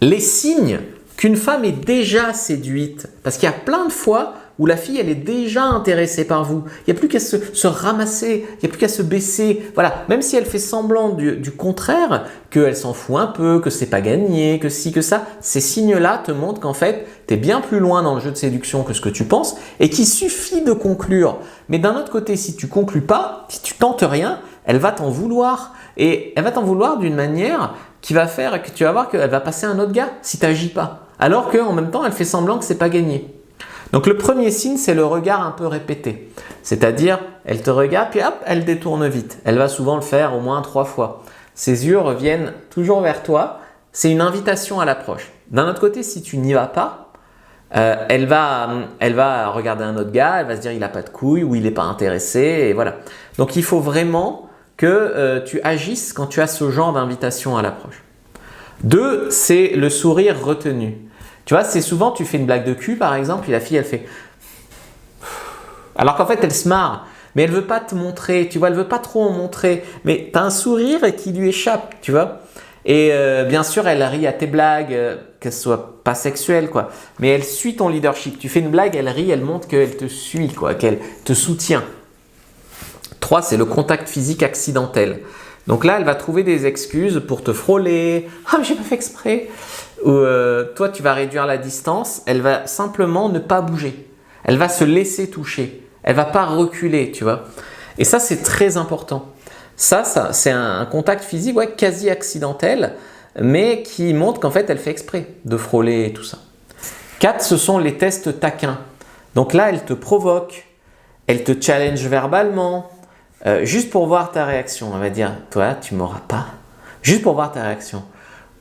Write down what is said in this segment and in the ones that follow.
les signes qu'une femme est déjà séduite, parce qu'il y a plein de fois où la fille elle est déjà intéressée par vous. Il n'y a plus qu'à se ramasser, il n'y a plus qu'à se baisser. Voilà, même si elle fait semblant du contraire, qu'elle s'en fout un peu, que c'est pas gagné, que ci, que ça, ces signes-là te montrent qu'en fait, tu es bien plus loin dans le jeu de séduction que ce que tu penses et qu'il suffit de conclure. Mais d'un autre côté, si tu conclus pas, si tu tentes rien, elle va t'en vouloir. Et elle va t'en vouloir d'une manière qui va faire que tu vas voir qu'elle va passer à un autre gars si tu n'agis pas. Alors qu'en même temps, elle fait semblant que c'est pas gagné. Donc le premier signe, c'est le regard un peu répété. C'est-à-dire, elle te regarde, puis hop, elle détourne vite. Elle va souvent le faire au moins 3 fois. Ses yeux reviennent toujours vers toi. C'est une invitation à l'approche. D'un autre côté, si tu n'y vas pas, elle va regarder un autre gars, elle va se dire il n'a pas de couilles ou il n'est pas intéressé. Et voilà. Donc il faut vraiment que tu agisses quand tu as ce genre d'invitation à l'approche. 2, c'est le sourire retenu. Tu vois, c'est souvent, tu fais une blague de cul par exemple, puis la fille elle fait… Alors qu'en fait elle se marre, mais elle ne veut pas te montrer, tu vois, elle ne veut pas trop en montrer, mais tu as un sourire qui lui échappe, tu vois. Et bien sûr, elle rit à tes blagues, qu'elles ne soient pas sexuelles, quoi. Mais elle suit ton leadership. Tu fais une blague, elle rit, elle montre qu'elle te suit, quoi, qu'elle te soutient. 3, c'est le contact physique accidentel. Donc là, elle va trouver des excuses pour te frôler. « Ah, mais j'ai pas fait exprès !» Ou toi, tu vas réduire la distance. Elle va simplement ne pas bouger. Elle va se laisser toucher. Elle va pas reculer, tu vois. Et ça, c'est très important. Ça c'est un contact physique quasi accidentel, mais qui montre qu'en fait, elle fait exprès de frôler et tout ça. 4, ce sont les tests taquins. Donc là, elle te provoque. Elle te challenge verbalement. Juste pour voir ta réaction, elle va dire « Toi, tu m'auras pas ». Juste pour voir ta réaction.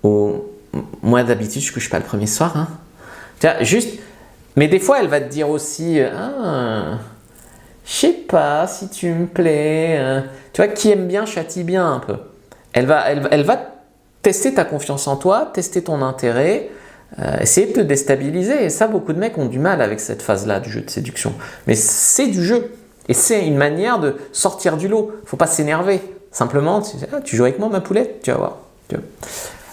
Ou « Moi, d'habitude, je couche pas le premier soir. Hein. » Tu vois, juste… Mais des fois, elle va te dire aussi « Ah, je sais pas si tu me plais. » Tu vois, qui aime bien, châtie bien un peu. Elle va tester ta confiance en toi, tester ton intérêt, essayer de te déstabiliser. Et ça, beaucoup de mecs ont du mal avec cette phase-là du jeu de séduction. Mais c'est du jeu. Et c'est une manière de sortir du lot. Il ne faut pas s'énerver. Simplement, tu joues avec moi ma poulette, tu vas voir.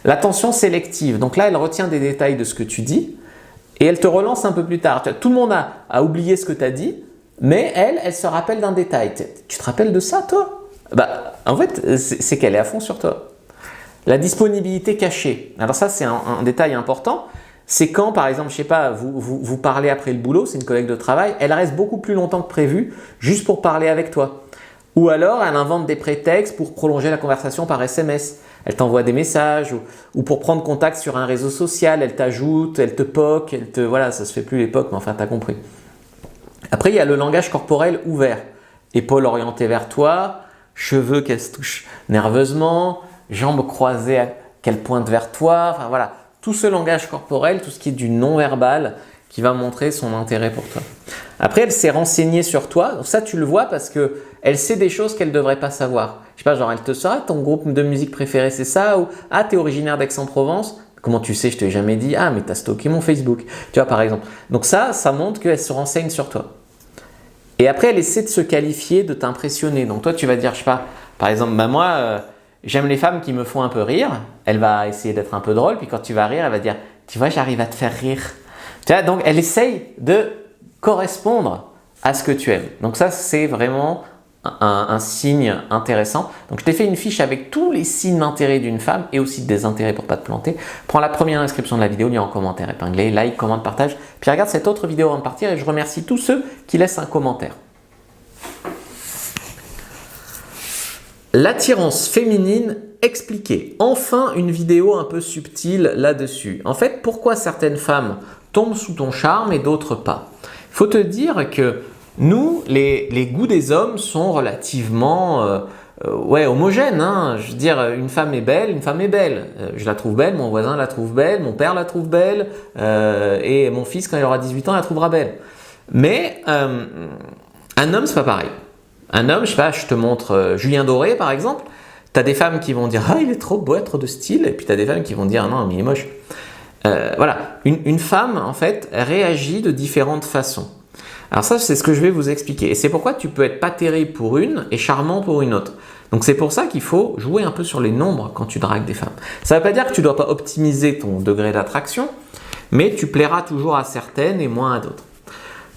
L'attention sélective. Donc là, elle retient des détails de ce que tu dis et elle te relance un peu plus tard. Tout le monde a oublié ce que tu as dit, mais elle se rappelle d'un détail. Tu te rappelles de ça, toi? En fait, c'est qu'elle est à fond sur toi. La disponibilité cachée. Alors ça, c'est un détail important. C'est quand, par exemple, je sais pas, vous parlez après le boulot, c'est une collègue de travail, elle reste beaucoup plus longtemps que prévu juste pour parler avec toi. Ou alors, elle invente des prétextes pour prolonger la conversation par SMS. Elle t'envoie des messages ou pour prendre contact sur un réseau social, elle t'ajoute, elle te poke, voilà, ça se fait plus l'époque, mais enfin, tu as compris. Après, il y a le langage corporel ouvert. Épaules orientées vers toi, cheveux qu'elle se touche nerveusement, jambes croisées qu'elle pointe vers toi, enfin voilà. Tout ce langage corporel, tout ce qui est du non-verbal qui va montrer son intérêt pour toi. Après, elle s'est renseignée sur toi. Donc ça, tu le vois parce qu'elle sait des choses qu'elle ne devrait pas savoir. Je sais pas, genre elle te sort, ton groupe de musique préféré c'est ça, ou ah, tu es originaire d'Aix-en-Provence. Comment tu sais, je ne t'ai jamais dit, ah, mais tu as stalké mon Facebook. Tu vois, par exemple. Donc ça montre qu'elle se renseigne sur toi. Et après, elle essaie de se qualifier, de t'impressionner. Donc toi, tu vas dire, je sais pas, par exemple, moi… j'aime les femmes qui me font un peu rire. Elle va essayer d'être un peu drôle. Puis quand tu vas rire, elle va dire « Tu vois, j'arrive à te faire rire. » Tu vois, donc elle essaye de correspondre à ce que tu aimes. Donc ça, c'est vraiment un signe intéressant. Donc je t'ai fait une fiche avec tous les signes d'intérêt d'une femme et aussi de désintérêt pour ne pas te planter. Prends la première inscription de la vidéo, lien en commentaire épinglé, like, commente, partage. Puis regarde cette autre vidéo avant de partir et je remercie tous ceux qui laissent un commentaire. L'attirance féminine expliquée. Enfin, une vidéo un peu subtile là-dessus. En fait, pourquoi certaines femmes tombent sous ton charme et d'autres pas? Il faut te dire que nous, les goûts des hommes sont relativement homogènes. Hein. Je veux dire, une femme est belle, une femme est belle. Je la trouve belle, mon voisin la trouve belle, mon père la trouve belle et mon fils, quand il aura 18 ans, la trouvera belle. Mais un homme, c'est pas pareil. Un homme, je sais pas, je te montre Julien Doré par exemple, tu as des femmes qui vont dire « Ah, il est trop beau, trop de style » et puis tu as des femmes qui vont dire « Non, mais il est moche ». Voilà, une femme en fait réagit de différentes façons. Alors ça, c'est ce que je vais vous expliquer. Et c'est pourquoi tu peux être pas terrible pour une et charmant pour une autre. Donc c'est pour ça qu'il faut jouer un peu sur les nombres quand tu dragues des femmes. Ça ne veut pas dire que tu ne dois pas optimiser ton degré d'attraction, mais tu plairas toujours à certaines et moins à d'autres.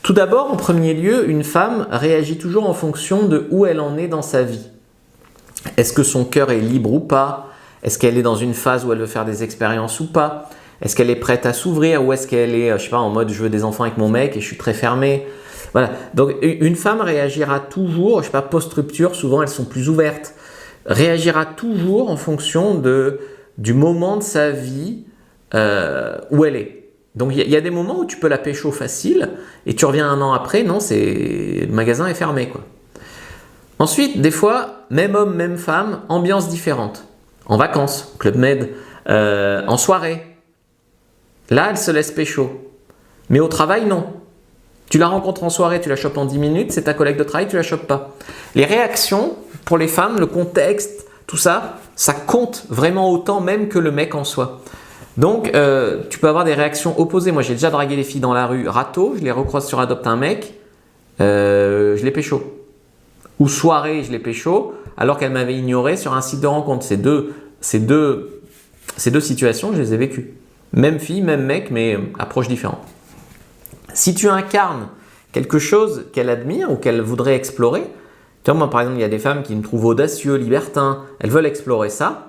Tout d'abord, en premier lieu, une femme réagit toujours en fonction de où elle en est dans sa vie. Est-ce que son cœur est libre ou pas? Est-ce qu'elle est dans une phase où elle veut faire des expériences ou pas? Est-ce qu'elle est prête à s'ouvrir ou est-ce qu'elle est, je sais pas, en mode je veux des enfants avec mon mec et je suis très fermée? Voilà. Donc une femme réagira toujours, je sais pas, post-rupture, souvent elles sont plus ouvertes, réagira toujours en fonction du moment de sa vie où elle est. Donc il y a des moments où tu peux la pécho facile et tu reviens un an après, non, le magasin est fermé, quoi. Ensuite, des fois, même homme, même femme, ambiance différente. En vacances, Club Med, en soirée. Là, elle se laisse pécho. Mais au travail, non. Tu la rencontres en soirée, tu la chopes en 10 minutes, c'est ta collègue de travail, tu la chopes pas. Les réactions, pour les femmes, le contexte, tout ça, ça compte vraiment autant même que le mec en soi. Donc, tu peux avoir des réactions opposées. Moi, j'ai déjà dragué les filles dans la rue, râteau, je les recroise sur Adopte un mec, je les pécho. Ou soirée, je les pécho, alors qu'elle m'avait ignoré sur un site de rencontre. Ces deux situations, je les ai vécues. Même fille, même mec, mais approche différente. Si tu incarnes quelque chose qu'elle admire ou qu'elle voudrait explorer, tu vois, moi par exemple, il y a des femmes qui me trouvent audacieux, libertin, elles veulent explorer ça,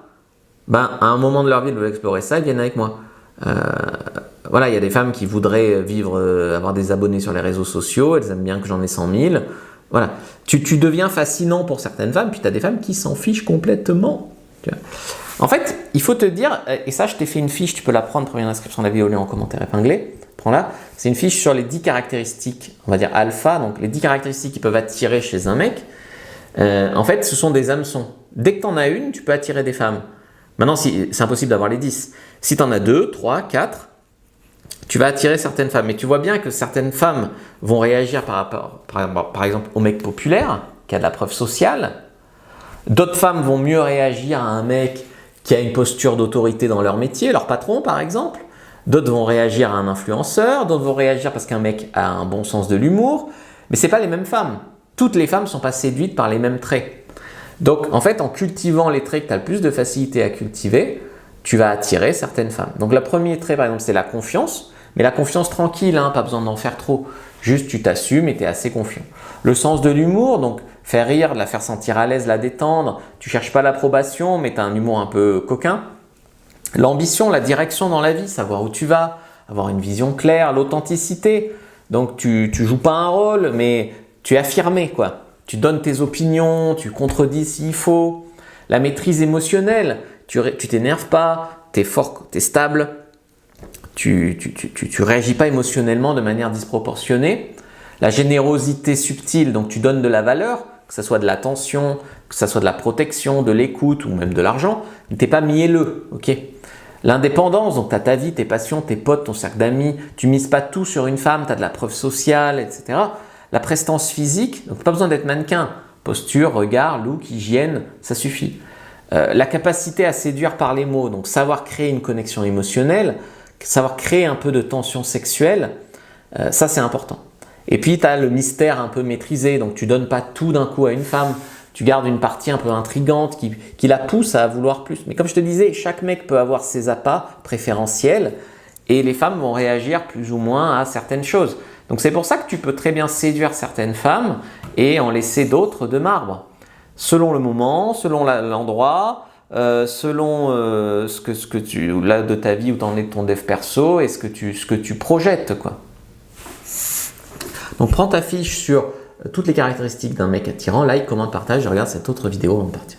ben, à un moment de leur vie, elles veulent explorer ça, elles viennent avec moi. Voilà, il y a des femmes qui voudraient vivre, avoir des abonnés sur les réseaux sociaux, elles aiment bien que j'en ai 100 000. Voilà, tu deviens fascinant pour certaines femmes, puis tu as des femmes qui s'en fichent complètement. Tu vois. En fait, il faut te dire, et ça je t'ai fait une fiche, tu peux la prendre, première inscription de la vidéo, lien en commentaire épinglé, prends-la. C'est une fiche sur les 10 caractéristiques, on va dire alpha, donc les 10 caractéristiques qui peuvent attirer chez un mec. En fait, ce sont des hameçons. Dès que tu en as une, tu peux attirer des femmes. Maintenant, c'est impossible d'avoir les 10. Si tu en as 2, 3, 4, tu vas attirer certaines femmes. Mais tu vois bien que certaines femmes vont réagir par exemple, au mec populaire, qui a de la preuve sociale. D'autres femmes vont mieux réagir à un mec qui a une posture d'autorité dans leur métier, leur patron par exemple. D'autres vont réagir à un influenceur, d'autres vont réagir parce qu'un mec a un bon sens de l'humour. Mais ce n'est pas les mêmes femmes. Toutes les femmes ne sont pas séduites par les mêmes traits. Donc en fait, en cultivant les traits que tu as le plus de facilité à cultiver, tu vas attirer certaines femmes. Donc le premier trait par exemple, c'est la confiance. Mais la confiance tranquille, hein, pas besoin d'en faire trop. Juste tu t'assumes et tu es assez confiant. Le sens de l'humour, donc faire rire, la faire sentir à l'aise, la détendre. Tu ne cherches pas l'approbation, mais tu as un humour un peu coquin. L'ambition, la direction dans la vie, savoir où tu vas, avoir une vision claire, l'authenticité. Donc tu ne joues pas un rôle, mais tu es affirmé, quoi. Tu donnes tes opinions, tu contredis s'il faut. La maîtrise émotionnelle, tu t'énerves pas, tu es fort, tu es stable. Tu réagis pas émotionnellement de manière disproportionnée. La générosité subtile, donc tu donnes de la valeur, que ce soit de l'attention, que ce soit de la protection, de l'écoute ou même de l'argent, mais tu n'es pas mielleux. Okay. L'indépendance, donc tu as ta vie, tes passions, tes potes, ton cercle d'amis, tu mises pas tout sur une femme, tu as de la preuve sociale, etc. La prestance physique, donc pas besoin d'être mannequin. Posture, regard, look, hygiène, ça suffit. La capacité à séduire par les mots, donc savoir créer une connexion émotionnelle, savoir créer un peu de tension sexuelle, ça c'est important. Et puis tu as le mystère un peu maîtrisé, donc tu ne donnes pas tout d'un coup à une femme, tu gardes une partie un peu intrigante qui la pousse à vouloir plus. Mais comme je te disais, chaque mec peut avoir ses appâts préférentiels et les femmes vont réagir plus ou moins à certaines choses. Donc c'est pour ça que tu peux très bien séduire certaines femmes et en laisser d'autres de marbre. Selon le moment, selon l'endroit, selon ce que tu là de ta vie où tu en es de ton dev perso et ce que tu projettes, quoi. Donc prends ta fiche sur toutes les caractéristiques d'un mec attirant, like, commente, partage, regarde cette autre vidéo avant de partir.